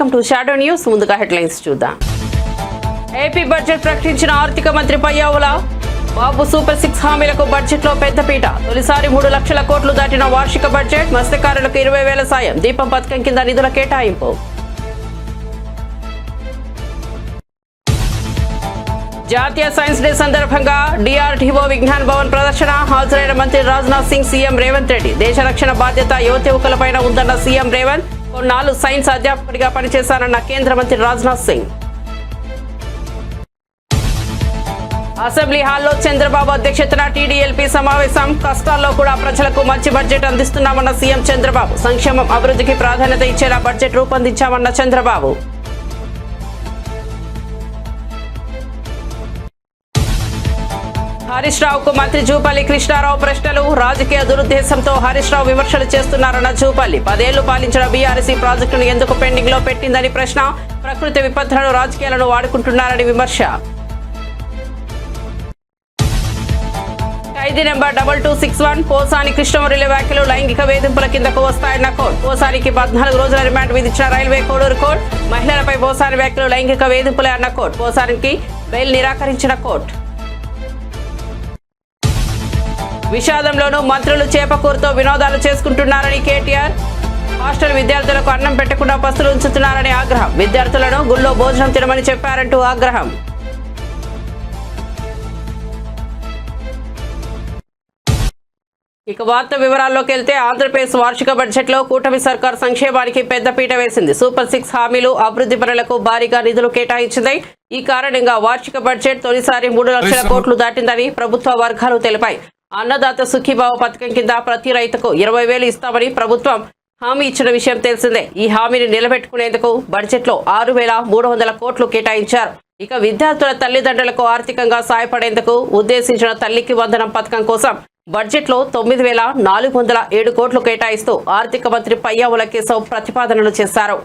Welcome to shadow news. ముందుగా headlines చూద్దాం. AP budget ప్రకటించిన ఆర్థిక మంత్రి పయ్యావుల బాబు సూపర్ 6 హామీలకు బడ్జెట్లో పెద్దపీట. తొలిసారి 3 లక్షల కోట్లు దాటిన వార్షిక బడ్జెట్. మత్స్యకారులకు 20,000 సాయం. దీపం పథకం కింద నిధుల కేటాయింపు. జాతీయ సైన్స్ డే సందర్భంగా డిఆర్డీఓ విజ్ఞాన్ భవన్ ప్రదర్శన. హాజరైన మంత్రి రాజ్నాథ్ సింగ్, సీఎం రేవంత్ రెడ్డి. దేశ రక్షణ బాధ్యత యువకులపైన ఉందన్న సీఎం రేవంత్. కొన్నాళ్లు సైన్స్ అధ్యాపకుడిగా పనిచేశారన్న కేంద్ర మంత్రి రాజ్నాథ్ సింగ్. అసెంబ్లీ హాల్లో చంద్రబాబు అధ్యక్షతన టీడీఎల్పీ సమావేశం. కష్టాల్లో కూడా ప్రజలకు మంచి బడ్జెట్ అందిస్తున్నామన్న సీఎం చంద్రబాబు. సంక్షేమం అభివృద్ధికి ప్రాధాన్యత ఇచ్చేలా బడ్జెట్ రూపొందించామన్న చంద్రబాబు. హరీష్ రావుకు మంత్రి జూపల్లి కృష్ణారావు ప్రశ్నలు. రాజకీయ దురుద్దేశంతో హరీష్ రావు విమర్శలు చేస్తున్నారన్న జూపల్లి. 10 ఏళ్లు పాలించిన బీఆర్ఎస్ ప్రాజెక్టును ఎందుకు పెండింగ్ లో పెట్టిందని ప్రశ్న. ప్రకృతి విపత్తులను రాజకీయాలను వాడుకుంటున్నారని విమర్శ. ఖైదీ నెంబర్ 2261 పోసాని కృష్ణమురళి వ్యాఖ్యలు లైంగిక వేధింపుల కిందకు వస్తాయన్న కోర్టు. పోసానికి 14 రోజుల రిమాండ్ విధించిన రైల్వే కోడూరు కోర్టు. మహిళలపై పోసాని వ్యాఖ్యలు లైంగిక వేధింపులే అన్న కోర్టు. పోసానికి బెయిల్ నిరాకరించిన కోర్టు. విషాదంలోనూ మంత్రులు చేపకూరుతో వినోదాలు చేసుకుంటున్నారని కేటీఆర్. హాస్టల్ విద్యార్థులకు అన్నం పెట్టకుండా పస్తులు ఉంచుతున్నారని ఆగ్రహం. విద్యార్థులను గుళ్ళో భోజనం తినమని చెప్పారంటూ ఆగ్రహం. ఇక వార్త వివరాల్లోకి వెళ్తే ఆంధ్రప్రదేశ్ వార్షిక బడ్జెట్లో కూటమి సర్కార్ సంక్షేమానికి పెద్దపీట వేసింది. సూపర్ 6 హామీలు, అభివృద్ధి పనులకు భారీగా నిధులు కేటాయించింది. ఈ కారణంగా వార్షిక బడ్జెట్ తొలిసారి 3 లక్షల కోట్లు దాటిందని ప్రభుత్వ వర్గాలు తెలిపాయి. అన్నదాత సుఖీభావ పథకం కింద ప్రతి రైతుకు 20,000 ఇస్తామని ప్రభుత్వం హామీ ఇచ్చిన విషయం తెలిసిందే. ఈ హామీని నిలబెట్టుకునేందుకు బడ్జెట్లో 6,300 కోట్లు కేటాయించారు. ఇక విద్యార్థుల తల్లిదండ్రులకు ఆర్థికంగా సాయపడేందుకు ఉద్దేశించిన తల్లికి వందనం పథకం కోసం బడ్జెట్లో 9,407 కోట్లు కేటాయిస్తూ ఆర్థిక మంత్రి పయ్యావుల కేశవ్ ప్రతిపాదనలు చేశారు.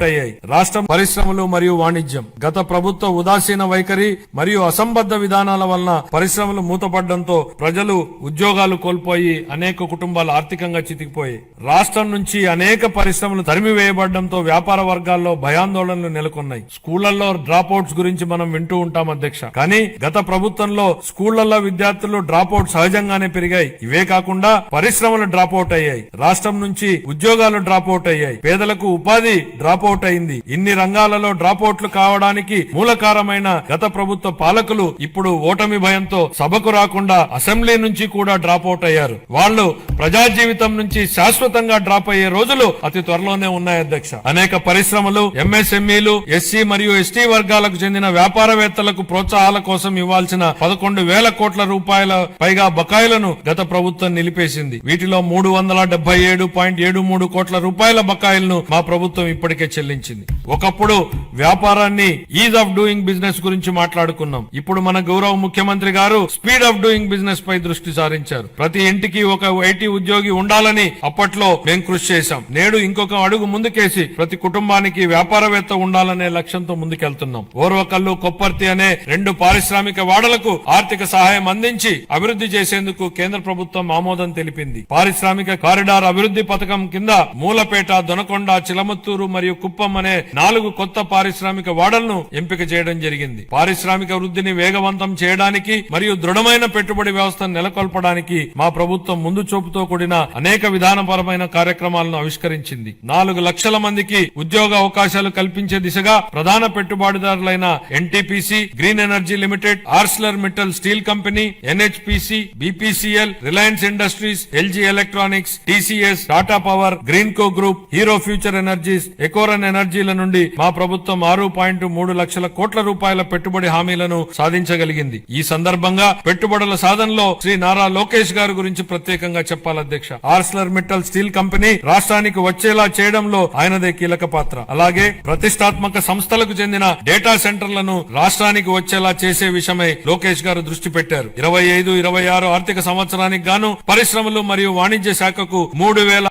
అయ్యాయి. రాష్ట్రం పరిశ్రమలు మరియు వాణిజ్యం. గత ప్రభుత్వ ఉదాసీన వైఖరి మరియు అసంబద్ధ విధానాల వలన పరిశ్రమలు మూతపడడంతో ప్రజలు ఉద్యోగాలు కోల్పోయి అనేక కుటుంబాలు ఆర్థికంగా చితికిపోయాయి. రాష్ట్రం నుంచి అనేక పరిశ్రమలు తరిమివేయబడడంతో వ్యాపార వర్గాల్లో భయాందోళనలు నెలకొన్నాయి. స్కూళ్లలో డ్రాప్ అవుట్స్ గురించి మనం వింటూ ఉంటాం అధ్యక్ష. కానీ గత ప్రభుత్వంలో స్కూళ్లలో విద్యార్థులు డ్రాప్ అవుట్ సహజంగానే పెరిగాయి. ఇవే కాకుండా పరిశ్రమలు డ్రాప్ అవుట్ అయ్యాయి. రాష్ట్రం నుంచి ఉద్యోగాలు డ్రాప్ అవుట్ అయ్యాయి. పేదలకు ఉపాధి డ్రాప్ అవుట్ అయింది. ఇన్ని రంగాలలో డ్రాప్ అవుట్లు కావడానికి మూలకారమైన గత ప్రభుత్వ పాలకులు ఇప్పుడు ఓటమి భయంతో సభకు రాకుండా అసెంబ్లీ నుంచి కూడా డ్రాప్ అవుట్ అయ్యారు. వాళ్ళు ప్రజా జీవితం నుంచి శాశ్వతంగా డ్రాప్ అయ్యే రోజులు అతి త్వరలోనే ఉన్నాయి అధ్యక్ష. అనేక పరిశ్రమలు, ఎంఎస్ఎంఈలు, ఎస్సీ మరియు ఎస్టీ వర్గాలకు చెందిన వ్యాపారవేత్తలకు ప్రోత్సాహాల కోసం ఇవ్వాల్సిన 11,000 కోట్ల రూపాయల పైగా బకాయిలను గత ప్రభుత్వం నిలిపేసింది. వీటిలో 377.73 కోట్ల రూపాయల బకాయిలను మా ప్రభుత్వం ఇప్పటికే చెల్లించింది. ఒకప్పుడు వ్యాపారాన్ని ఈజ్ ఆఫ్ డూయింగ్ బిజినెస్ గురించి మాట్లాడుకున్నాం. ఇప్పుడు మన గౌరవ ముఖ్యమంత్రి గారు స్పీడ్ ఆఫ్ డూయింగ్ బిజినెస్ పై దృష్టి సారించారు. ప్రతి ఇంటికి ఒక ఐటీ ఉద్యోగి ఉండాలని అప్పట్లో మేము కృషి చేశాం. నేడు ఇంకొక అడుగు ముందుకేసి ప్రతి కుటుంబానికి వ్యాపారవేత్త ఉండాలనే లక్ష్యంతో ముందుకెళ్తున్నాం. ఓర్వకల్లు, కొప్పర్తి అనే 2 పారిశ్రామిక వాడలకు ఆర్థిక సహాయం అందించి అభివృద్ధి చేసేందుకు కేంద్ర ప్రభుత్వం ఆమోదం తెలిపింది. పారిశ్రామిక కారిడార్ అభివృద్ధి పథకం కింద మూలపేట, దొనకొండ, చిలమత్తూరు మరియు కుప్పం అనే 4 కొత్త పారిశ్రామిక వాడలను ఎంపిక చేయడం జరిగింది. పారిశ్రామిక వృద్ధిని వేగవంతం చేయడానికి మరియు దృఢమైన పెట్టుబడి వ్యవస్థను నెలకొల్పడానికి మా ప్రభుత్వం ముందు చూపుతో కూడిన అనేక విధానపరమైన కార్యక్రమాలను ఆవిష్కరించింది. 4 లక్షల మందికి ఉద్యోగ అవకాశాలు కల్పించే దిశగా ప్రధాన పెట్టుబడిదారులైన NTPC, Green Energy Limited, Arcelor Mittal steel company, NHPC, BPCL, Reliance Industries, LG Electronics, TCS, Tata Power, Greenko group, Hero Future Energies, Ecoren ఎనర్జీల నుండి మా ప్రభుత్వం 6.3 లక్షల కోట్ల రూపాయల పెట్టుబడి హామీలను సాధించగలిగింది. ఈ సందర్భంగా పెట్టుబడుల సాధనలో శ్రీ నారా లోకేష్ గారి గురించి ప్రత్యేకంగా చెప్పాలి అధ్యక్ష. ఆర్సిలర్ మిట్టల్ స్టీల్ కంపెనీ రాష్ట్రానికి వచ్చేలా చేయడంలో ఆయనదే కీలక పాత్ర. అలాగే ప్రతిష్టాత్మక సంస్థలకు చెందిన డేటా సెంటర్లను రాష్ట్రానికి వచ్చేలా చేసే విషయమై లోకేష్ గారు దృష్టి పెట్టారు. 25-26 ఆర్థిక సంవత్సరానికి గాను పరిశ్రమలు మరియు వాణిజ్య శాఖకు 3,000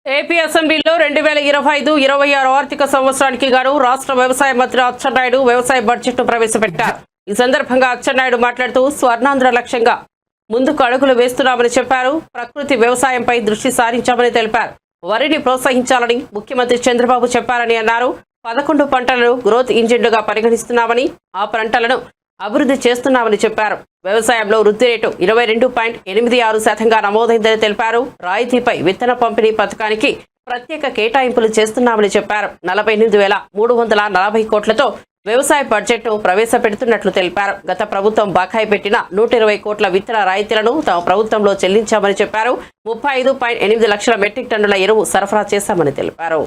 ఏపీ అసెంబ్లీలో 2025-26 ఆర్థిక సంవత్సరానికి గాను రాష్ట్ర వ్యవసాయ మంత్రి అచ్చెన్నాయుడు వ్యవసాయ బడ్జెట్ను ప్రవేశపెట్టారు. ఈ సందర్భంగా అచ్చెన్నాయుడు మాట్లాడుతూ స్వర్ణాంధ్ర లక్ష్యంగా ముందుకు అడుగులు వేస్తున్నామని చెప్పారు. ప్రకృతి వ్యవసాయంపై దృష్టి సారించామని తెలిపారు. వరిని ప్రోత్సహించాలని ముఖ్యమంత్రి చంద్రబాబు చెప్పారని అన్నారు. 11 పంటలను గ్రోత్ ఇంజిన్లుగా పరిగణిస్తున్నామని, ఆ పంటలను అభివృద్ధి చేస్తున్నామని చెప్పారు. వ్యవసాయంలో వృద్ధి రేటు 22.86%గా నమోదైందని తెలిపారు. రాయితీపై విత్తన పంపిణీ పథకానికి ప్రత్యేక కేటాయింపులు చేస్తున్నామని చెప్పారు. 48,340 కోట్లతో వ్యవసాయ బడ్జెట్ను ప్రవేశపెడుతున్నట్లు తెలిపారు. గత ప్రభుత్వం బకాయి పెట్టిన 120 కోట్ల విత్తన రాయితీలను తమ ప్రభుత్వంలో చెల్లించామని చెప్పారు. 35.8 లక్షల మెట్రిక్ టన్నుల ఎరువు సరఫరా చేశామని తెలిపారు.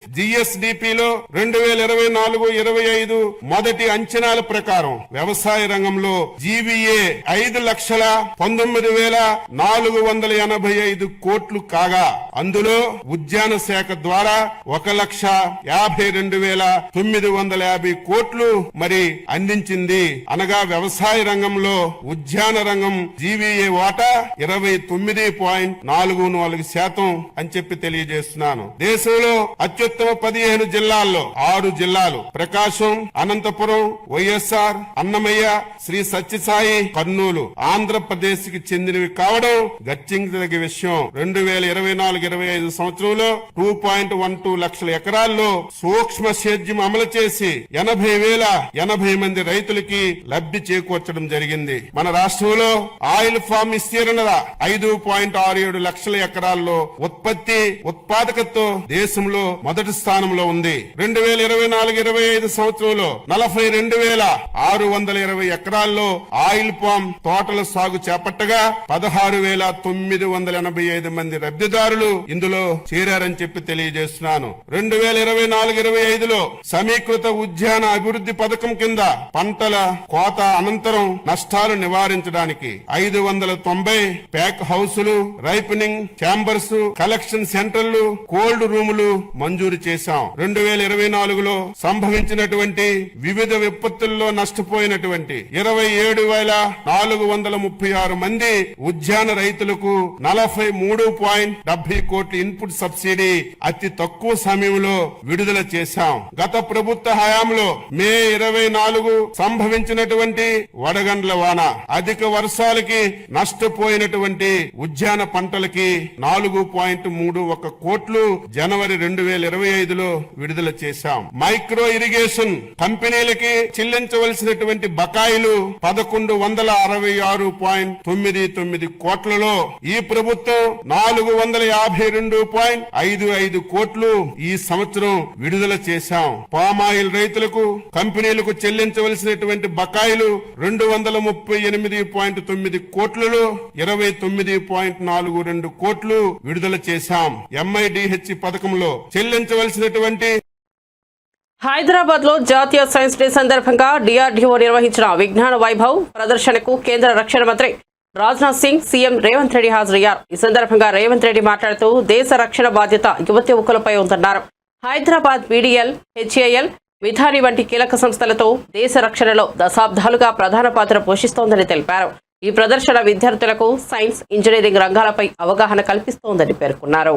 జిఎస్డిపిలో 2024-25 మొదటి అంచనాల ప్రకారం వ్యవసాయ రంగంలో జీవీఏ 5,19,485 కోట్లు కాగా అందులో ఉద్యాన శాఖ ద్వారా 1,52,950 కోట్లు మరి అందించింది. అనగా వ్యవసాయ రంగంలో ఉద్యాన రంగం జీవీఏ వాటా 29.44% అని చెప్పి తెలియజేస్తున్నాను. దేశంలో అత్యుత్తమ 15 జిల్లాల్లో 6 జిల్లాలు ప్రకాశం, అనంతపురం, వైఎస్ఆర్, అన్నమయ్య, శ్రీ సత్యసాయి, కర్నూలు ఆంధ్రప్రదేశ్ కి చెందినవి కావడం గర్జించదగ్గ విషయం. 2024-25 సంవత్సరంలో 2.12 లక్షల ఎకరాల్లో సూక్ష్మ సేద్యం అమలు చేసి 80,080 మంది రైతులకి లబ్ధి చేకూర్చడం జరిగింది. మన రాష్ట్రంలో ఆయిల్ ఫామ్ విస్తీర్ణత 5.67 లక్షల ఎకరాల్లో ఉత్పత్తి ఉత్పాదకతతో దేశంలో మొదటి స్థానంలో ఉంది. 2024-25 సంవత్సరంలో 42,620 ఎకరాల్లో ఆయిల్ పామ్ తోటల సాగు చేపట్టగా 16,985 మంది లబ్ధిదారులు ఇందులో చేరారని చెప్పి తెలియజేస్తున్నాను. 2024-25లో సమీకృత ఉద్యాన అభివృద్ధి పథకం కింద పంటల కోత అనంతరం నష్టాలు నివారించడానికి 590 ప్యాక్ హౌసులు, రైపనింగ్ ఛాంబర్స్, కలెక్షన్ సెంటర్లు, కోల్డ్ రూములు మంజూరు చేశాం. 2024లో సంభవించినటువంటి వివిధ విపత్తుల్లో నష్టపోయినటువంటి 27,436 మంది ఉద్యాన రైతులకు 43.70 కోట్ల ఇన్పుట్ సబ్సిడీ అతి తక్కువ సమయంలో విడుదల చేశాం. గత ప్రభుత్వ హయాంలో మే 24 సంభవించినటువంటి వడగండ్ల వాన, అధిక వర్షాలకి నష్టపోయినటువంటి ఉద్యాన పంటలకి 4.31 కోట్లు జనవరి 2025లో విడుదల చేశాం. మైక్రో ఇరిగేషన్ కంపెనీలకి చెల్లించవలసినటువంటి బకాయిలు 1,166.99 కోట్లలో ఈ ప్రభుత్వం 452.55 కోట్లు ఈ సంవత్సరం విడుదల చేశాం. పామాయిల్ రైతులకు కంపెనీలకు చెల్లించవలసినటువంటి బకాయిలు 238.9 కోట్లలో 29.42 కోట్లు విడుదల చేశాం. MIDH పథకంలో చెల్లించవలసినటువంటి హైదరాబాద్ లో జాతీయ సైన్స్ డే సందర్భంగా DRDO నిర్వహించిన విజ్ఞాన వైభవ్ ప్రదర్శనకు కేంద్ర రక్షణ మంత్రి రాజ్నాథ్ సింగ్, సీఎం రేవంత్ రెడ్డి హాజరయ్యారు. ఈ సందర్భంగా రేవంత్ రెడ్డి మాట్లాడుతూ దేశ రక్షణ బాధ్యత యువతి యువకులపై ఉందన్నారు. హైదరాబాద్ BDL, HAL, విధాని వంటి కీలక సంస్థలతో దేశ రక్షణలో దశాబ్దాలుగా ప్రధాన పాత్ర పోషిస్తోందని తెలిపారు. ఈ ప్రదర్శన విద్యార్థులకు సైన్స్, ఇంజనీరింగ్ రంగాలపై అవగాహన కల్పిస్తోందని పేర్కొన్నారు.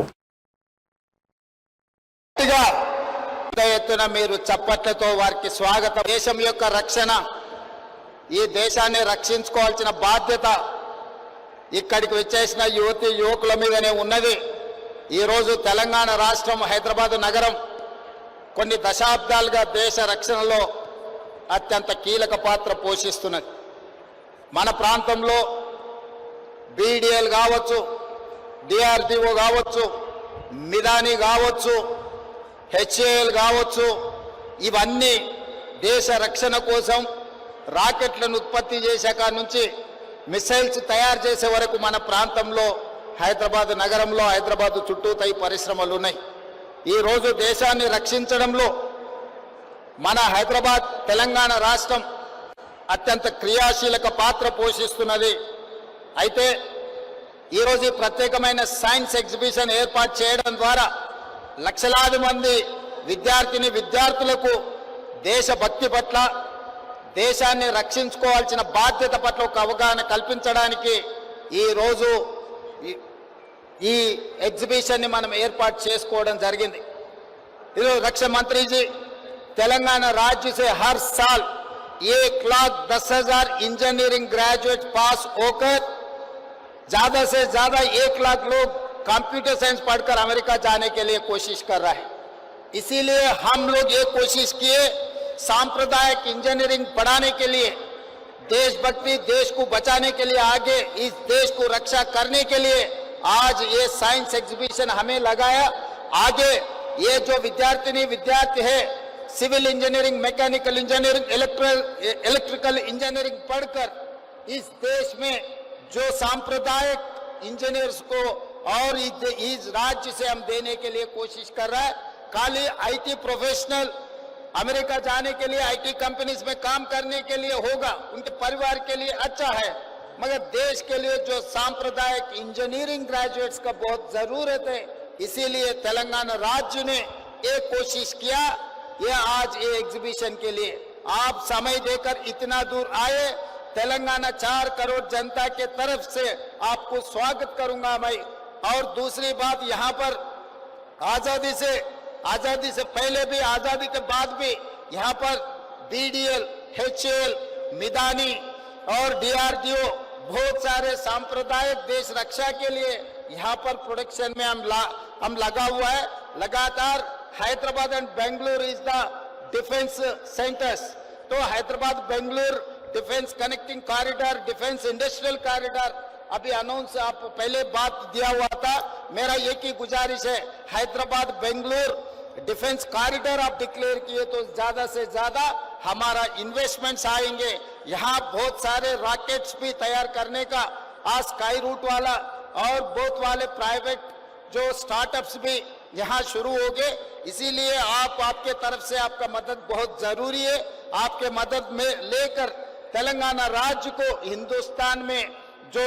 ఎత్తున మీరు చప్పట్లతో వారికి స్వాగతం. దేశం యొక్క రక్షణ, ఈ దేశాన్ని రక్షించుకోవాల్సిన బాధ్యత ఇక్కడికి వచ్చేసిన యువతి యువకుల మీదనే ఉన్నది. ఈరోజు తెలంగాణ రాష్ట్రం, హైదరాబాద్ నగరం కొన్ని దశాబ్దాలుగా దేశ రక్షణలో అత్యంత కీలక పాత్ర పోషిస్తున్నది. మన ప్రాంతంలో BDL కావచ్చు, DRDO కావచ్చు, మిదాని కావచ్చు, HAL కావచ్చు, ఇవన్నీ దేశ రక్షణ కోసం రాకెట్లను ఉత్పత్తి చేసే కాడ నుంచి మిసైల్స్ తయారు చేసే వరకు మన ప్రాంతంలో హైదరాబాద్ నగరంలో, హైదరాబాద్ చుట్టూతా ఈ పరిశ్రమలు ఉన్నాయి. ఈరోజు దేశాన్ని రక్షించడంలో మన హైదరాబాద్, తెలంగాణ రాష్ట్రం అత్యంత క్రియాశీలక పాత్ర పోషిస్తున్నది. అయితే ఈరోజు ఈ ప్రత్యేకమైన సైన్స్ ఎగ్జిబిషన్ ఏర్పాటు చేయడం ద్వారా లక్షలాది మంది విద్యార్థులకు దేశభక్తి పట్ల, దేశాన్ని రక్షించుకోవాల్సిన బాధ్యత పట్ల ఒక అవగాహన కల్పించడానికి ఈరోజు ఈ ఎగ్జిబిషన్ని మనం ఏర్పాటు చేసుకోవడం జరిగింది. ఈరోజు రక్షణ మంత్రి जी तेलंगाना राज्य से हर साल 1,10,000 इंजीनियरिंग ग्रेजुएट पास होकर ज्यादा से ज्यादा 1 लाख लोग कंप्यूटर साइंस पढ़कर अमेरिका जाने के लिए कोशिश कर रहा है। इसीलिए हम लोग ये कोशिश किए सांप्रदायिक इंजीनियरिंग पढ़ाने के लिए, देशभक्ति, देश को बचाने के लिए, आगे इस देश को रक्षा करने के लिए आज ये साइंस एग्जीबिशन हमें लगाया। आगे ये जो विद्यार्थी है civil engineering, mechanical engineering, electrical engineering पढ़कर इस देश में जो सांप्रदायिक इंजीनियर्स को और इस राज्य से हम देने के लिए कोशिश कर रहा है। खाली आईटी प्रोफेशनल अमेरिका जाने के लिए, आईटी कंपनीज में काम करने के लिए होगा, उनके परिवार के लिए अच्छा है, मगर देश के लिए जो सांप्रदायिक इंजीनियरिंग ग्रेजुएट्स का बहुत जरूरत है। इसीलिए तेलंगाना राज्य ने एक कोशिश किया, ये आज ये एग्जीबिशन के लिए आप समय देकर इतना दूर आए। तेलंगाना 4 करोड़ जनता के तरफ से आपको स्वागत करूंगा मैं। और दूसरी बात, यहाँ पर आजादी से पहले भी, आजादी के बाद भी यहाँ पर BDL, HAL, मिदानी और DRDO बहुत सारे सांप्रदायिक देश रक्षा के लिए यहाँ पर प्रोडक्शन में हम लगा हुआ है। लगातार Hyderabad and Bengaluru is the defence centres. तो Hyderabad Bengaluru defence connecting corridor, defence industrial corridor अभी अनाउंस आप पहले बात दिया हुआ था। मेरा एक ही गुजारिश है, हैदराबाद बेंगलुरु डिफेंस कॉरिडोर आप डिक्लेयर किए तो ज्यादा से ज्यादा हमारा इन्वेस्टमेंट्स आएंगे। यहाँ बहुत सारे रॉकेट्स भी तैयार करने का आज स्काई रूट वाला और बहुत वाले प्राइवेट जो स्टार्टअप्स भी यहाँ शुरू हो गए। इसीलिए आपके तरफ से आपका मदद बहुत जरूरी है। आपके मदद में लेकर तेलंगाना राज्य को हिंदुस्तान में जो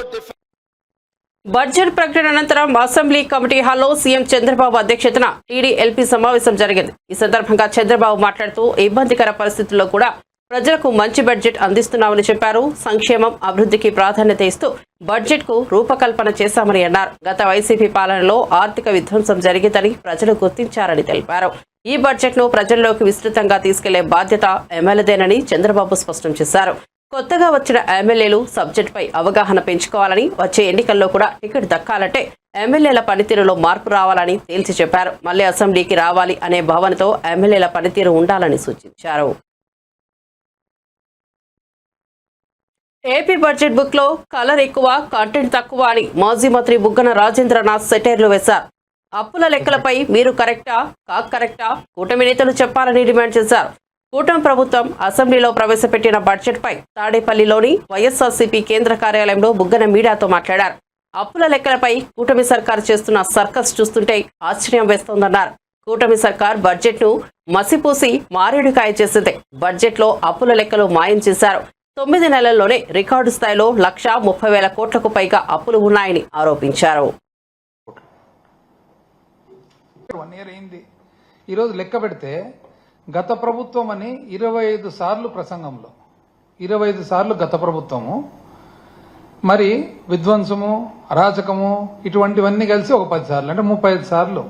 బడ్జెట్ ప్రకటన అనంతరం అసెంబ్లీ కమిటీ హాల్లో సీఎం చంద్రబాబు అధ్యక్షతన టీడీఎల్పీ సమావేశం జరిగింది. ఈ సందర్భంగా చంద్రబాబు మాట్లాడుతూ ఇబ్బందికర పరిస్థితుల్లో కూడా ప్రజలకు మంచి బడ్జెట్ అందిస్తున్నామని చెప్పారు. సంక్షేమం, అభివృద్ధికి ప్రాధాన్యత ఇస్తూ బడ్జెట్కు రూపకల్పన చేశామని అన్నారు. గత వైసీపీ పాలనలో ఆర్థిక విధ్వంసం జరిగిందని ప్రజలు గుర్తించారని తెలిపారు. ఈ బడ్జెట్ను ప్రజల్లోకి విస్తృతంగా తీసుకెళ్లే బాధ్యత ఎమ్మెల్యేదేనని చంద్రబాబు స్పష్టం చేశారు. కొత్తగా వచ్చిన ఎమ్మెల్యేలు సబ్జెక్టుపై అవగాహన పెంచుకోవాలని, వచ్చే ఎన్నికల్లో కూడా టికెట్ దక్కాలంటే ఎమ్మెల్యేల పనితీరులో మార్పు రావాలని తేల్చి చెప్పారు. మళ్లీ అసెంబ్లీకి రావాలి అనే భావనతో ఎమ్మెల్యేల పనితీరు ఉండాలని సూచించారు. ఏపీ బడ్జెట్ బుక్ లో కలర్ ఎక్కువ, కంటెంట్ తక్కువ అని మాజీ మంత్రి బుగ్గన రాజేంద్రనాథ్ సెటైర్లు వేశారు. అప్పుల లెక్కలపై మీరు కరెక్టా, కరెక్టా, కూటమి నేతలు చెప్పాలని డిమాండ్ చేశారు. కూటమి ప్రభుత్వం అసెంబ్లీలో ప్రవేశపెట్టిన బడ్జెట్పై తాడేపల్లిలోని వైఎస్ఆర్సీపీ కేంద్ర కార్యాలయంలో బుగ్గన మీడియాతో మాట్లాడారు. అప్పుల లెక్కలపై కూటమి సర్కార్ చేస్తున్న సర్కస్ చూస్తుంటే ఆశ్చర్యం వేస్తోందన్నారు. కూటమి సర్కార్ బడ్జెట్ను మసిపూసి మారేడుకాయ చేసింది. బడ్జెట్లో అప్పుల లెక్కలు మాయం చేశారు. 9 నెలల్లోనే రికార్డు స్థాయిలో 1,30,000 కోట్లకు పైగా అప్పులు ఉన్నాయని ఆరోపించారు. 1 year అయింది. ఈరోజు లెక్క పెడితే గత ప్రభుత్వం అని 25 సార్లు ప్రసంగంలో 25 సార్లు గత ప్రభుత్వము, మరి విధ్వంసము, అరాచకము ఇటువంటివన్నీ కలిసి ఒక 10 సార్లు, అంటే 35 సార్లు.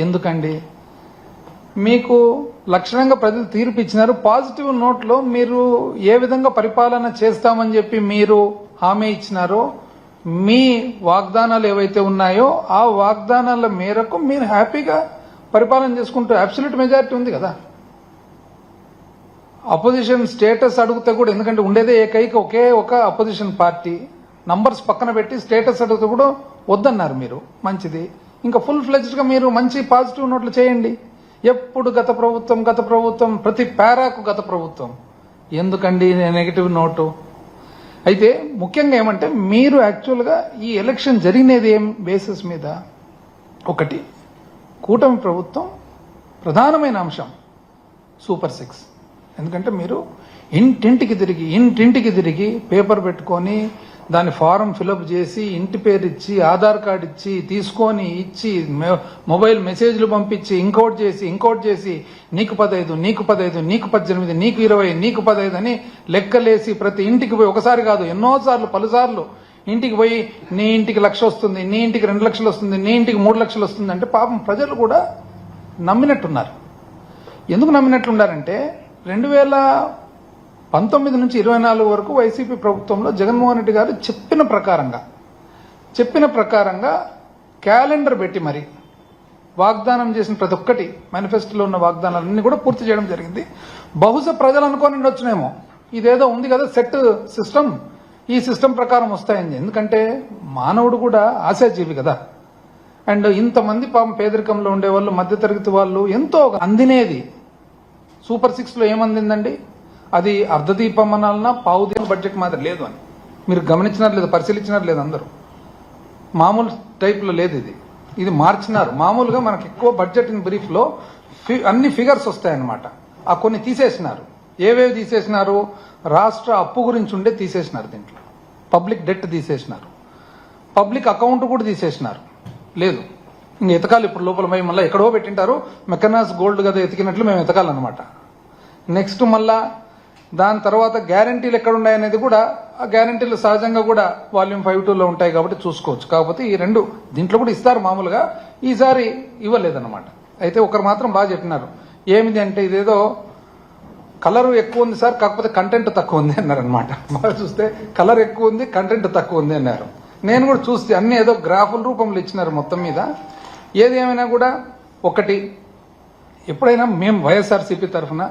ఎందుకండి? మీకు లక్షణంగా ప్రజలు తీర్పు ఇచ్చినారు. పాజిటివ్ నోట్లో మీరు ఏ విధంగా పరిపాలన చేస్తామని చెప్పి మీరు హామీ ఇచ్చినారో, మీ వాగ్దానాలు ఏవైతే ఉన్నాయో ఆ వాగ్దానాల మేరకు మీరు హ్యాపీగా పరిపాలన చేసుకుంటూ అబ్సల్యూట్ మెజారిటీ ఉంది కదా. అపోజిషన్ స్టేటస్ అడిగితే కూడా, ఎందుకంటే ఉండేదే ఏకైక ఒకే ఒక అపోజిషన్ పార్టీ, నంబర్స్ పక్కన పెట్టి స్టేటస్ అడిగితే కూడా వద్దన్నారు మీరు. మంచిది. ఇంకా ఫుల్ ఫ్లెజ్డ్గా మీరు మంచి పాజిటివ్ నోట్లు చేయండి. ఎప్పుడు గత ప్రభుత్వం, ప్రతి పారాకు గత ప్రభుత్వం. ఎందుకండి నెగటివ్ నోటు? అయితే ముఖ్యంగా ఏమంటే, మీరు యాక్చువల్గా ఈ ఎలక్షన్ జరిగినది ఏం బేసిస్ మీద? ఒకటి, కూటమి ప్రభుత్వం ప్రధానమైన అంశం సూపర్ 6. ఎందుకంటే మీరు ఇంటింటికి తిరిగి పేపర్ పెట్టుకొని దాని ఫారం ఫిలప్ చేసి ఇంటి పేరు ఇచ్చి ఆధార్ కార్డు ఇచ్చి తీసుకొని ఇచ్చి మొబైల్ మెసేజ్లు పంపించి ఇంకోటి చేసి నీకు 15, నీకు 18, నీకు 18, నీకు 20, నీకు 15 అని లెక్కలేసి ప్రతి ఇంటికి పోయి, ఒకసారి కాదు ఎన్నోసార్లు, పలుసార్లు ఇంటికి పోయి నీ ఇంటికి 1,00,000 వస్తుంది, నీ ఇంటికి 2 లక్షలు వస్తుంది, నీ ఇంటికి 3 లక్షలు వస్తుంది అంటే పాపం ప్రజలు కూడా నమ్మినట్టున్నారు. ఎందుకు నమ్మినట్లున్నారంటే 2019 నుంచి 24 వరకు వైసీపీ ప్రభుత్వంలో జగన్మోహన్ రెడ్డి గారు చెప్పిన ప్రకారంగా క్యాలెండర్ పెట్టి మరి వాగ్దానం చేసిన ప్రతి ఒక్కటి మేనిఫెస్టోలో ఉన్న వాగ్దానాలన్నీ కూడా పూర్తి చేయడం జరిగింది. బహుశా ప్రజలు అనుకోని ఉండొచ్చునేమో ఇదేదో ఉంది కదా సెట్ సిస్టమ్, ఈ సిస్టమ్ ప్రకారం వస్తాయని. ఎందుకంటే మానవుడు కూడా ఆశాజీవి కదా. అండ్ ఇంతమంది పాపం పేదరికంలో ఉండేవాళ్ళు, మధ్యతరగతి వాళ్ళు ఎంతో అందినేది సూపర్ 6లో ఏమందిందండి? అది అర్ధదీపం అనాలన్నా పావుదీపం బడ్జెట్ మాత్రం లేదు అని మీరు గమనించినారు లేదు, పరిశీలించినారు లేదు? అందరూ మామూలు టైప్లో లేదు ఇది మార్చినారు. మామూలుగా మనకి ఎక్కువ బడ్జెట్ ఇన్ బ్రీఫ్లో అన్ని ఫిగర్స్ వస్తాయన్నమాట. ఆ కొన్ని తీసేసినారు. ఏవేవి తీసేసినారు? రాష్ట్ర అప్పు గురించి ఉండే తీసేసినారు. దీంట్లో పబ్లిక్ డెట్ తీసేసినారు, పబ్లిక్ అకౌంట్ కూడా తీసేసినారు. లేదు ఇంక ఎతకాలి ఇప్పుడు లోపల మళ్ళీ ఎక్కడో పెట్టింటారు. మెకనాస్ గోల్డ్ కదా ఎతికినట్లు మేము ఎతకాలన్నమాట. నెక్స్ట్ మళ్ళా దాని తర్వాత గ్యారంటీలు ఎక్కడున్నాయనేది కూడా, ఆ గ్యారంటీలు సహజంగా కూడా వాల్యూమ్ 5.2లో ఉంటాయి కాబట్టి చూసుకోవచ్చు. కాకపోతే ఈ రెండు దీంట్లో కూడా ఇస్తారు మామూలుగా, ఈసారి ఇవ్వలేదన్నమాట. అయితే ఒకరు మాత్రం బాగా చెప్పినారు. ఏమిది అంటే ఇదేదో కలర్ ఎక్కువ ఉంది సార్, కాకపోతే కంటెంట్ తక్కువ ఉంది అన్నారు అనమాట. బాగా చూస్తే కలర్ ఎక్కువ ఉంది, కంటెంట్ తక్కువ ఉంది అన్నారు. నేను కూడా చూస్తే అన్ని ఏదో గ్రాఫుల రూపంలో ఇచ్చినారు మొత్తం మీద. ఏది ఏమైనా కూడా ఒకటి, ఎప్పుడైనా మేము వైఎస్ఆర్సీపీ తరఫున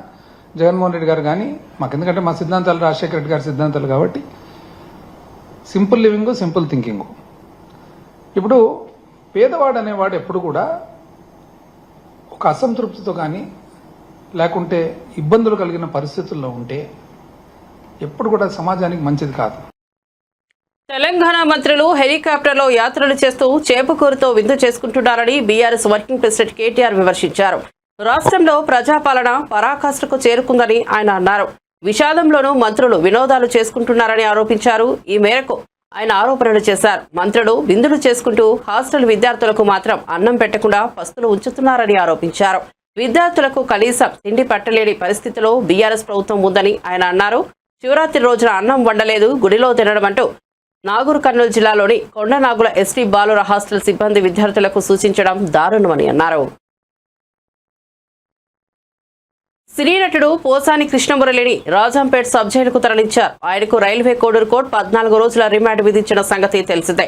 జగన్మోహన్ రెడ్డి గారు కానీ మాకు, ఎందుకంటే మా సిద్ధాంతాలు రాజశేఖర రెడ్డి గారి సిద్ధాంతాలు కాబట్టి సింపుల్ లివింగ్, సింపుల్ థింకింగ్. ఇప్పుడు పేదవాడు అనేవాడు ఎప్పుడు కూడా ఒక అసంతృప్తితో కానీ లేకుంటే ఇబ్బందులు కలిగిన పరిస్థితుల్లో ఉంటే ఎప్పుడు కూడా సమాజానికి మంచిది కాదు. తెలంగాణ మంత్రులు హెలికాప్టర్లో యాత్రలు చేస్తూ చేపకూరుతో విందు చేసుకుంటున్నారని బీఆర్ఎస్ వర్కింగ్ ప్రెసిడెంట్ కేటీఆర్ విమర్శించారు. రాష్ట్రంలో ప్రజాపాలన పరాకాష్ఠకు చేరుకుందని ఆయన అన్నారు. విషాదంలోనూ మంత్రులు వినోదాలు చేసుకుంటున్నారని ఆరోపించారు. ఈ మేరకు ఆయన ఆరోపణలు చేశారు. మంత్రులు విందులు చేసుకుంటూ హాస్టల్ విద్యార్థులకు మాత్రం అన్నం పెట్టకుండా పస్తులు ఉంచుతున్నారని ఆరోపించారు. విద్యార్థులకు కనీసం తిండి పట్టలేని పరిస్థితిలో బీఆర్ఎస్ ప్రభుత్వం ఉందని ఆయన అన్నారు. శివరాత్రి రోజున అన్నం వండలేదు, గుడిలో తినడం అంటూ నాగూర్ కర్నూలు జిల్లాలోని కొండనాగుల ఎస్టీ బాలుర హాస్టల్ సిబ్బంది విద్యార్థులకు సూచించడం దారుణమని అన్నారు. సినీ నటుడు పోసాని కృష్ణమురళిని రాజంపేట్ సబ్ జైలుకు తరలించారు. ఆయనకు రైల్వే కోడూరు కోర్టు 14 రోజుల రిమాండ్ విధించిన సంగతి తెలిసిందే.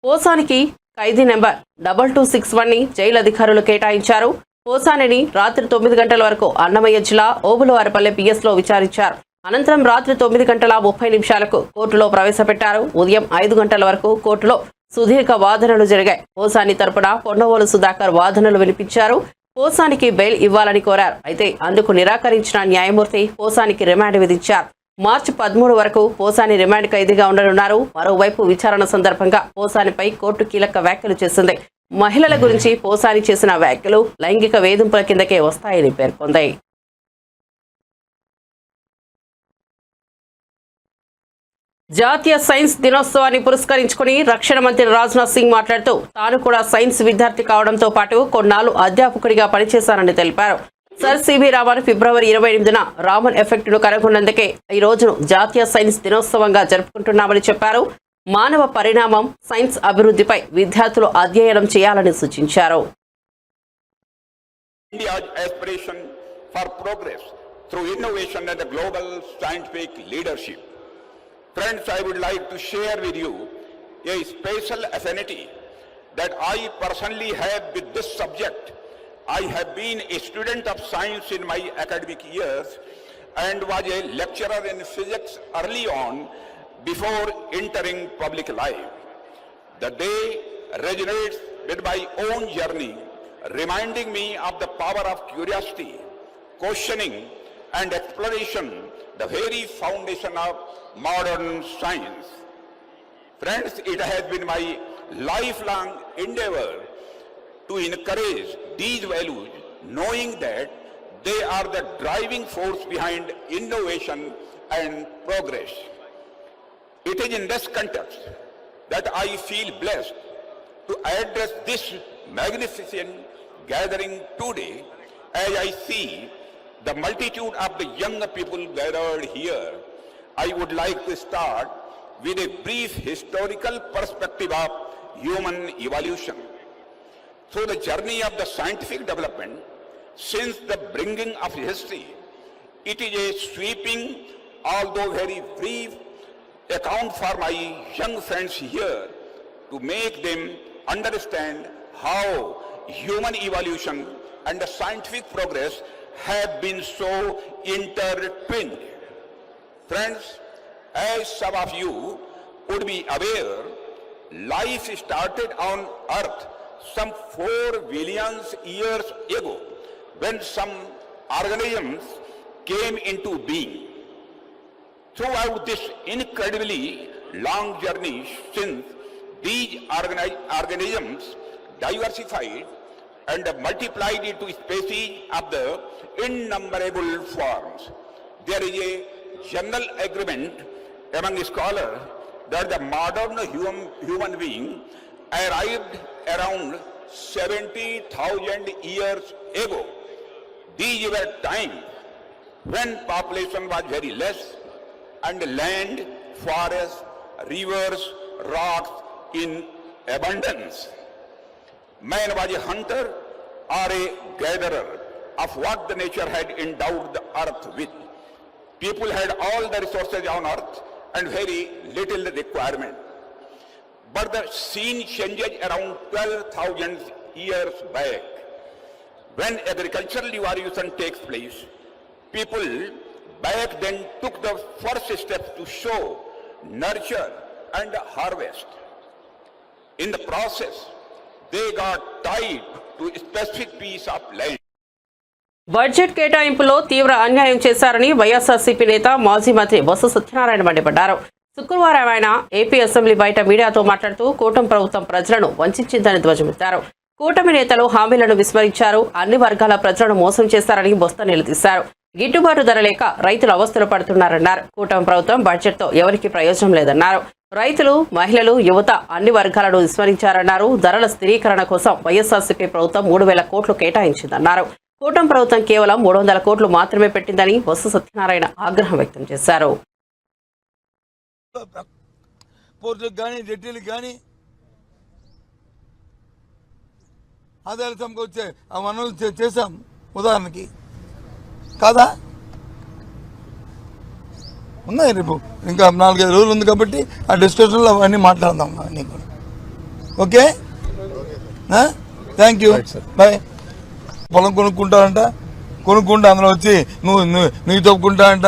పోసానికి ఖైదీ నెంబర్ 2261ని జైలు అధికారులు కేటాయించారు. పోసానిని రాత్రి 9 గంటల వరకు అన్నమయ్య జిల్లా ఓబులవారిపల్లె పిఎస్లో విచారించారు. అనంతరం రాత్రి 9:30 కోర్టులో ప్రవేశపెట్టారు. ఉదయం 5 గంటల వరకు కోర్టులో సుదీర్ఘ వాదనలు జరిగాయి. పోసాని తరపున పొన్నవోలు సుధాకర్ వాదనలు వినిపించారు. పోసానికి బెయిల్ ఇవ్వాలని కోరారు. అయితే అందుకు నిరాకరించిన న్యాయమూర్తి పోసానికి రిమాండ్ విధించారు. మార్చి 13 వరకు పోసాని రిమాండ్ ఖైదీగా ఉండనున్నారు. మరోవైపు విచారణ సందర్భంగా పోసానిపై కోర్టు కీలక వ్యాఖ్యలు చేసింది. మహిళల గురించి పోసాని చేసిన వ్యాఖ్యలు లైంగిక వేధింపుల కిందకే వస్తాయని పేర్కొంది. జాతీయ సైన్స్ దినోత్సవాన్ని పురస్కరించుకుని రక్షణ మంత్రి రాజ్నాథ్ సింగ్ మాట్లాడుతూ తాను కూడా సైన్స్ విద్యార్థి కావడంతో పాటు కొన్నాళ్ళు అధ్యాపకుడిగా పనిచేశానని తెలిపారు. సర్ సివి రామన్ ఫిబ్రవరి 28న రామన్ ఎఫెక్ట్ ను కనుగొన్నందుకే ఈ రోజును జాతీయ సైన్స్ దినోత్సవంగా జరుపుకుంటున్నామని చెప్పారు. మానవ పరిణామం, సైన్స్ అభివృద్ధిపై విద్యార్థులు అధ్యయనం చేయాలని సూచించారు. India's aspiration for progress through innovation and the global scientific leadership. Friends, I would like to share with you a special affinity that I personally have with this subject. I have been a student of science in my academic years and was a lecturer in physics early on before entering public life. The day resonates with my own journey, reminding me of the power of curiosity, questioning and exploration, the very foundation of modern science. Friends, it has been my lifelong endeavor to encourage these values, knowing that they are the driving force behind innovation and progress. It is in this context that I feel blessed to address this magnificent gathering today as I see the multitude of the young people gathered here. I would like to start with a brief historical perspective of human evolution. Through the journey of the scientific development since the bringing of history, it is a sweeping, although very brief, account for my young friends here to make them understand how human evolution and the scientific progress have been so intertwined. Friends, as some of you would be aware, life started on Earth some 4 billion years ago when some organisms came into being. Throughout this incredibly long journey since, these organisms diversified and multiplied into species of the innumerable forms. There is a general agreement among scholars that the modern human being arrived around 70,000 years ago. These were times when population was very less and land, forests, rivers, rocks in abundance. Man was a hunter or a gatherer of what the nature had endowed the earth with. People had all the resources on earth and very little requirement. But the scene changes around 12,000 years back. When agricultural revolution takes place, people back then took the first steps to sow, nurture and harvest. In the process, they got tied to a specific piece of land. Budget కేటాయింపులో తీవ్ర అన్యాయం చేశారని వైఎస్ఆర్సీపీ నేత మాజీ మంత్రి బొత్స సత్యనారాయణ మండిపడ్డారు. శుక్రవారం ఆయన ఏపీ అసెంబ్లీ బయట మీడియాతో మాట్లాడుతూ కూటమి ప్రభుత్వం ప్రజలను వంచిందని ధ్వజమెత్తారు. కూటమి నేతలు హామీలను విస్మరించారు, అన్ని వర్గాల ప్రజలను మోసం చేశారని బొత్స నిలదీశారు. గిట్టుబాటు ధర లేక రైతులు అవస్థలు పడుతున్నారన్నారు. కూటమి ప్రభుత్వం బడ్జెట్తో ఎవరికీ ప్రయోజనం లేదన్నారు. రైతులు, మహిళలు, యువత అన్ని వర్గాలను విస్మరించారన్నారు. ధరల స్థిరీకరణ కోసం వైఎస్ఆర్సీపీ ప్రభుత్వం 3,000 కోట్లు కేటాయించిందన్నారు. కూటమి ప్రభుత్వం కేవలం 300 కోట్లు మాత్రమే పెట్టిందని బొత్స సత్యనారాయణ ఆగ్రహం వ్యక్తం చేశారు. పోర్టులకు కానీ జట్టీలకు కానీ ఆదాయాలు సమకూర్చే ఆ వనరులు చేశాం ఉదాహరణకి కాదా. ఉన్నాయి రేపు ఇంకా 4-5 రోజులు ఉంది కాబట్టి ఆ డిస్కషన్లో అవన్నీ మాట్లాడదాం నీకు. Okay, thank you, bye. పొలం కొనుక్కుంటావంట, కొనుక్కుంటా అందులో వచ్చి నువ్వు తప్పుకుంటావంట.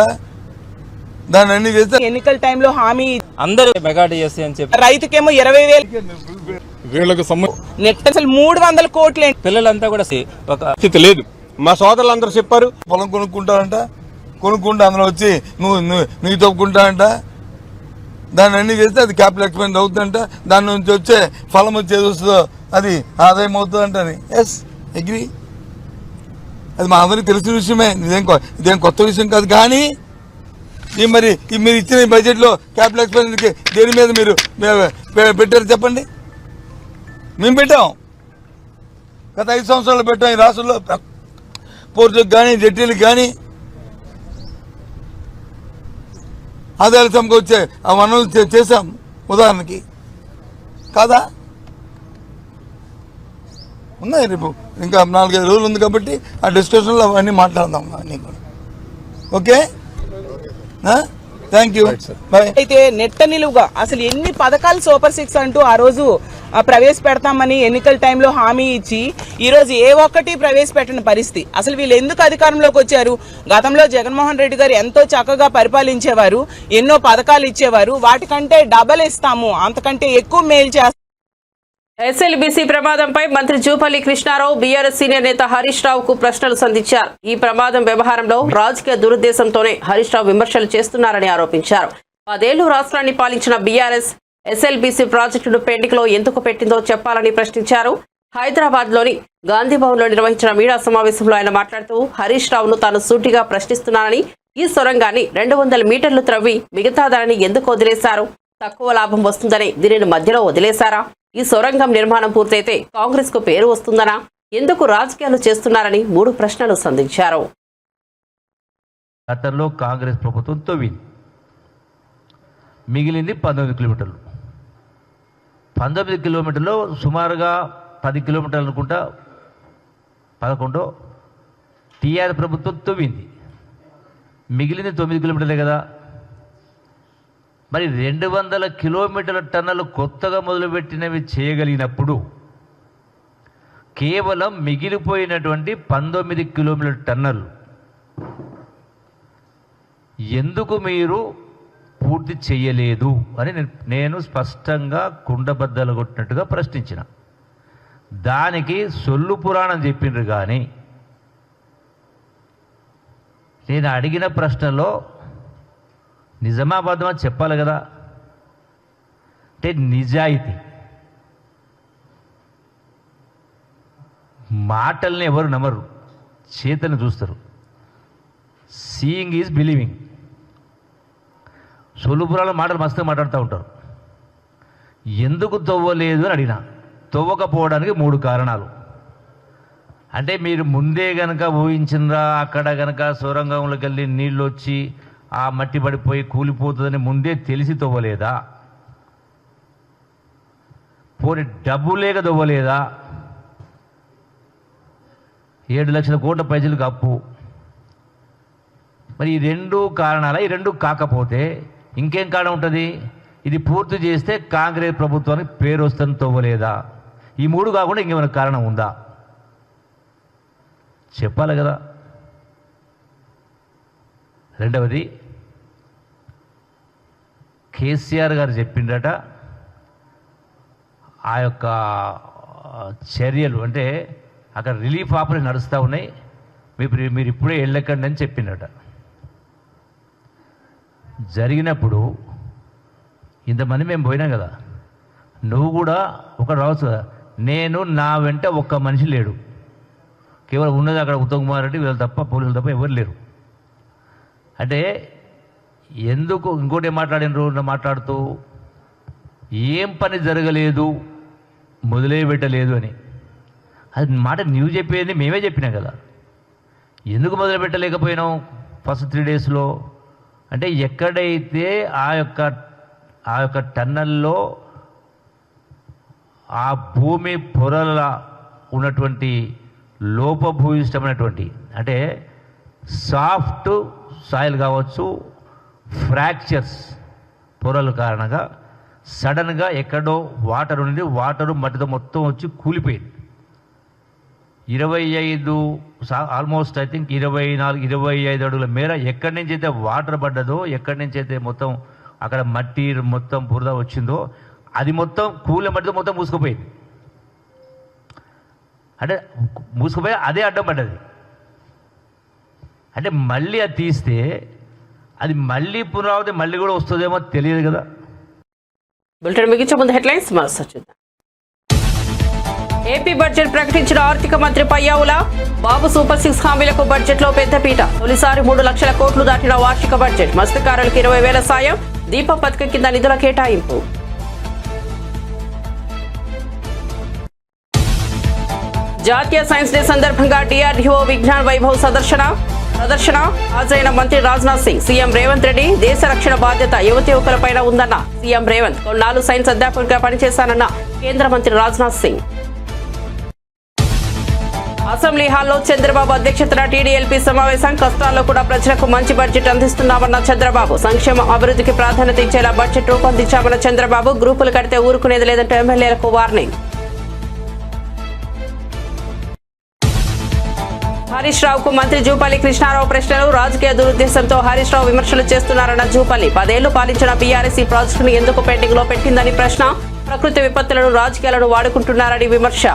దాన్ని అన్ని చేస్తే ఎన్నికల టైంలో హామీ అందరూ మెగా డిఎస్సీ అని చెప్పి రైతుకేమో 20,000 నెట్ అసలు 300 కోట్లు. పిల్లలంతా కూడా ఒక స్థితి లేదు. మా సోదరులందరూ చెప్పారు పొలం కొనుక్కుంటావంట, కొనుక్కుంటా అందులో వచ్చి నువ్వు తప్పుకుంటావంట. దాన్ని అన్ని చేస్తే అది క్యాపిటల్ ఎక్స్పెండ్ అవుతుందంట. దాని నుంచి వచ్చే ఫలం వచ్చేది వస్తుందో అది ఆదాయం అవుతుందంట. అని ఎస్ అగ్రీ, అది మా అందరికీ తెలిసిన విషయమే, ఇదేం కొత్త విషయం కాదు. కానీ మరి మీరు ఇచ్చిన బడ్జెట్లో క్యాపిటల్ ఎక్స్పెండిచర్కి దేని మీద మీరు పెట్టారు చెప్పండి. మేము పెట్టాం, గత 5 సంవత్సరాలు పెట్టాం. ఈ రాష్ట్రంలో పోర్టులకు కానీ జట్టీలకు కానీ ఆదాయాలు సమకూర్చే ఆ వనరులు చేశాం ఉదాహరణకి కాదా. ఉన్నాయి రేపు ఇంకా 4-5 రోజులు ఉంది కాబట్టి ఆ డిస్కషన్లో అవన్నీ మాట్లాడదాం నీకు. Okay, thank you, bye. అయితే నెట్ట నిలువుగా అసలు ఎన్ని పథకాలు సూపర్ 6 అంటూ ఆ రోజు ప్రవేశపెడతామని ఎన్నికల టైంలో హామీ ఇచ్చి ఈ రోజు ఏ ఒక్కటి ప్రవేశపెట్టని పరిస్థితి. అసలు వీళ్ళు ఎందుకు అధికారంలోకి వచ్చారు? గతంలో జగన్మోహన్ రెడ్డి గారు ఎంతో చక్కగా పరిపాలించేవారు, ఎన్నో పథకాలు ఇచ్చేవారు. వాటికంటే డబల్ ఇస్తాము, అంతకంటే ఎక్కువ మేలు చేస్తాము. ఎస్ఎల్బీసీ ప్రమాదంపై మంత్రి జూపల్లి కృష్ణారావు బీఆర్ఎస్ సీనియర్ నేత హరీష్ రావుకు ప్రశ్నలు సంధించారు. ఈ ప్రమాదం వ్యవహారంలో రాజకీయ దురుద్దేశంతోనే హరీష్ రావు విమర్శలు చేస్తున్నారని ఆరోపించారు. 10 ఏళ్లు రాష్ట్రాన్ని పాలించిన బీఆర్ఎస్ ఎస్ఎల్బీసీ ప్రాజెక్టును పెండింగ్లో ఎందుకు పెట్టిందో చెప్పాలని ప్రశ్నించారు. హైదరాబాద్ లోని గాంధీభవన్ లో నిర్వహించిన మీడియా సమావేశంలో ఆయన మాట్లాడుతూ హరీష్ రావును తాను సూటిగా ప్రశ్నిస్తున్నానని, ఈ సొరంగాన్ని 200 మీటర్లు త్రవ్వి మిగతా దానిని ఎందుకు వదిలేశారు? తక్కువ లాభం వస్తుందని దీనిని మధ్యలో వదిలేశారా? ఈ సొరంగం నిర్మాణం పూర్తయితే కాంగ్రెస్ కు పేరు వస్తుందనా? ఎందుకు రాజకీయాలు చేస్తున్నారని 3 ప్రశ్నలు సంధించారు. గతంలో కాంగ్రెస్ ప్రభుత్వం తవ్వింది, మిగిలింది 19 కిలోమీటర్లు. 19 కిలోమీటర్లో సుమారుగా 10 కిలోమీటర్లు అనుకుంటా, 11 టీఆర్ ప్రభుత్వం తవ్వింది, మిగిలింది 9 కిలోమీటర్లే కదా. మరి 200 కిలోమీటర్ల టన్నలు కొత్తగా మొదలుపెట్టినవి చేయగలిగినప్పుడు కేవలం మిగిలిపోయినటువంటి 19 కిలోమీటర్ల టన్నలు ఎందుకు మీరు పూర్తి చేయలేదు అని నేను స్పష్టంగా కుండబద్దలు కొట్టినట్టుగా ప్రశ్నించిన. దానికి సొల్లు పురాణం చెప్పిండ్రు. కానీ నేను అడిగిన ప్రశ్నలో నిజామాబాద్ అని చెప్పాలి కదా. అంటే నిజాయితీ, మాటల్ని ఎవరు నమ్మరు, చేతను చూస్తారు. Seeing is believing. సొల్లుపురాల మాటలు మస్తుగా మాట్లాడుతూ ఉంటారు. ఎందుకు తవ్వలేదు అని అడిగినా, తవ్వకపోవడానికి 3 కారణాలు. అంటే మీరు ముందే గనక ఊహించినరా, అక్కడ గనక సొరంగంలోకి వెళ్ళి నీళ్ళు వచ్చి ఆ మట్టి పడిపోయి కూలిపోతుందని ముందే తెలిసి తవ్వలేదా? పోనీ డబ్బు లేక తవ్వలేదా? 7 లక్షల కోట్ల ప్రజలకు అప్పు. మరి ఈ 2 కారణాల, ఈ 2 కాకపోతే ఇంకేం కారణం ఉంటుంది? ఇది పూర్తి చేస్తే కాంగ్రెస్ ప్రభుత్వానికి పేరు వస్తుంది తవ్వలేదా? ఈ 3 కాకుండా ఇంకేమైనా కారణం ఉందా? చెప్పాలి కదా. రెండవది, కేసీఆర్ గారు చెప్పిండట ఆ యొక్క చర్యలు, అంటే అక్కడ రిలీఫ్ ఆపరేషన్ నడుస్తూ ఉన్నాయి, మీరు ఇప్పుడే వెళ్ళకండి అని చెప్పిండట. జరిగినప్పుడు ఇంతమంది మేము పోయినాం కదా, నువ్వు కూడా ఒకడు రావచ్చు కదా. నా వెంట ఒక్క మనిషి లేడు, కేవలం ఉన్నది అక్కడ ఉత్తమ్ కుమార్ రెడ్డి వీళ్ళు తప్ప, పోలీసులు తప్ప ఎవరు లేరు. అంటే ఎందుకు ఇంకోటి మాట్లాడినరు, మాట్లాడుతూ ఏం పని జరగలేదు, మొదలే పెట్టలేదు అని. అది మాట నువ్వు చెప్పేది మేమే చెప్పినాం కదా. ఎందుకు మొదలు పెట్టలేకపోయినాం ఫస్ట్ 3 డేస్లో? అంటే ఎక్కడైతే ఆ యొక్క టన్నల్లో ఆ భూమి పొరల ఉన్నటువంటి లోపభూయిష్టమైనటువంటి, అంటే సాఫ్ట్ సాయిల్ కావచ్చు, ఫ్రాక్చర్స్ పొరల కారణంగా సడన్గా ఎక్కడో వాటర్ ఉండి వాటరు మట్టితో మొత్తం వచ్చి కూలిపోయింది. 25 ఆల్మోస్ట్ ఐ థింక్ 24-25 అడుగుల మేర ఎక్కడి నుంచి అయితే వాటర్ పడ్డదో, ఎక్కడి నుంచి అయితే మొత్తం అక్కడ మట్టి మొత్తం బురద వచ్చిందో అది మొత్తం కూలిన మట్టితో మొత్తం మూసుకుపోయింది. అంటే మూసుకుపోయి అదే అడ్డం పడ్డది. అంటే మళ్ళీ అది తీస్తే అది మళ్ళీ పునరావృతి మళ్ళీ కూడా వస్తుందేమో తెలియదు కదా. బులెటిన్ ముగించే ముందు హెడ్లైన్స్ మరోసారి చూద్దాం. ఏపీ బడ్జెట్ ప్రకటించిన ఆర్థిక మంత్రి పయ్యావుల. బాబు సూపర్ 6 హామీలకు బడ్జెట్ లో పెద్దపీట. తొలిసారి 3 లక్షల కోట్లు దాటిన వార్షిక బడ్జెట్. మత్స్యకారులకు 20,000 సాయం. దీపం పథకం కింద నిధుల కేటాయింపు. జాతీయ సైన్స్ డే సందర్భంగా DRDO విజ్ఞాన్ వైభవ్ ప్రదర్శన హాజరైన మంత్రి రాజ్నాథ్ సింగ్. సీఎం రేవంత్ రెడ్డి, దేశ రక్షణ బాధ్యత యువతి యువకులపైన ఉందన్న సీఎం రేవంత్. కొన్నాళ్ళు సైన్స్ అధ్యాపకుడిగా పనిచేశానన్న కేంద్ర మంత్రి రాజ్నాథ్ సింగ్. అసెంబ్లీ హాల్లో చంద్రబాబు అధ్యక్షతన TDLP సమావేశం. కష్టాల్లో కూడా ప్రజలకు మంచి బడ్జెట్ అందిస్తున్నామన్న చంద్రబాబు. సంక్షేమ అభివృద్ధికి ప్రాధాన్యత ఇచ్చేలా బడ్జెట్ రూపొందించామన్న చంద్రబాబు. గ్రూపులు కడితే ఊరుకునేది లేదంటే ఎమ్మెల్యేలకు వార్నింగ్. హరీష్ రావుకు మంత్రి జూపల్లి కృష్ణారావు ప్రశ్నలు. రాజకీయ దురుద్దేశంతో హరీష్ రావు విమర్శలు చేస్తున్నారన్న జూపల్లి. 10 ఏళ్లు పాలించిన బీఆర్ఎస్ ఈ ప్రాజెక్టును ఎందుకు పెండింగ్ లో పెట్టిందని ప్రశ్న. ప్రకృతి విపత్తులను రాజకీయాలను వాడుకుంటున్నారని విమర్శ.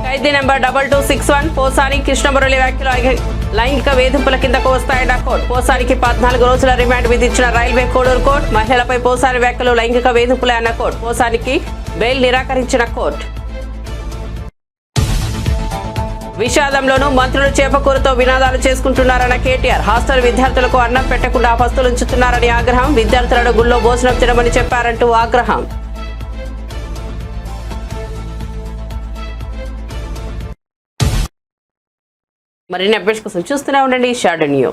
ఖైదీ నెంబర్ 2261 పోసాని కృష్ణమురళి వ్యాఖ్యలు లైంగిక వేధింపుల కిందకు వస్తాయన్న కోర్టు. పోసానికి 14 రోజుల రిమాండ్ విధించిన రైల్వే కోడూరు కోర్టు. మహిళలపై పోసాని వ్యాఖ్యలు లైంగిక వేధింపులే అన్న కోర్టు. పోసానికి బెయిల్ నిరాకరించిన కోర్టు. విషాదంలోనూ మంత్రులు చేపకూరతో వినాదాలు చేసుకుంటున్నారన్న కేటీఆర్. హాస్టల్ విద్యార్థులకు అన్నం పెట్టకుండా పస్తులుంచుతున్నారని ఆగ్రహం. విద్యార్థులను గుళ్ళో భోజనం తినమని చెప్పారంటూ ఆగ్రహం. మరిన్ని అప్డేట్స్ కోసం చూస్తూనే ఉండండి షాడో న్యూస్.